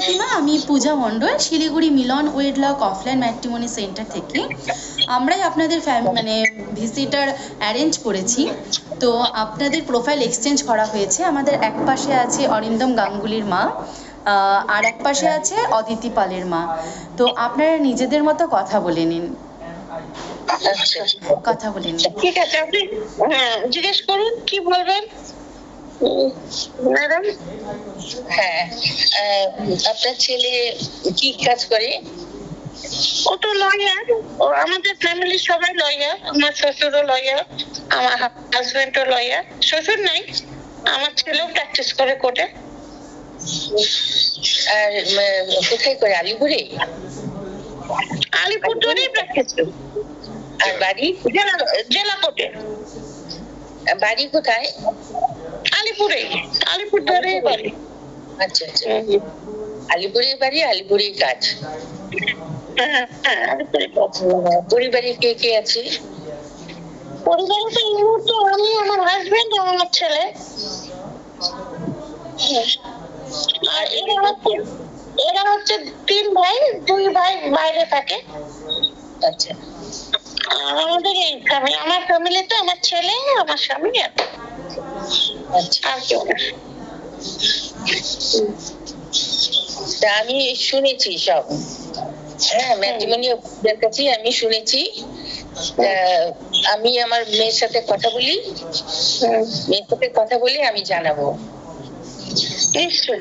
কাকিমা, আমি পূজা মণ্ডল, শিলিগুড়ি মিলন ওয়েডলক offline matrimony centre থেকে। আমরাই আপনাদের ভিজিটার অ্যারেঞ্জ করেছি। তো আপনাদের প্রোফাইল এক্সচেঞ্জ করা হয়েছে। আমাদের এক পাশে আছে অরিন্দম গাঙ্গুলির মা, আর এক পাশে আছে অদিতি পালের মা। তো আপনারা নিজেদের মতো কথা বলে নিন। কথা বলে নিন। ঠিক আছে, আপনি জিজ্ঞেস করুন কি বলবেন ম্যাডাম। হ্যাঁ, আপনার ছেলে কি কাজ করে? ও তো লয়ার, ও আমাদের ফ্যামিলির সবাই লয়ার। আমার শ্বশুরও লয়ার, আমার হাজবেন্ডও লয়ার। শ্বশুর নাই, আমার ছেলেও প্র্যাকটিস করে কোর্টে। আর কোথায় করে? আলিপুরে? আলিপুরদুয়ারেই প্র্যাকটিস করে। আর বাড়ি? জেলা কোর্টে। বাড়ি কোথায়? আলিপুরে, আলিপুরদুয়ারে বাড়ি। আচ্ছা আচ্ছা, আলিপুরে বাড়ি, আলিপুরে কাজ। পরিবারে কে কে আছে? পরিবারে তো এই মুহূর্তে আমি, আমার হাজবেন্ড আর আমার ছেলে। আর এরা হচ্ছে 3 ভাই, 2 ভাই বাইরে থাকে। আচ্ছা, আর আমাদের এই ফ্যামিলি, আমার ফ্যামিলিতে আমার ছেলে, আমার স্বামী আচ্ছা। আর কেউ না। তা আমি শুনেছি সব, হ্যাঁ, ম্যাট্রিমনির কাছে আমি শুনেছি। আমি আমার মেয়ের সাথে কথা বলি, মেয়ের সাথে কথা বলে আমি জানাবো। নিশ্চয়ই।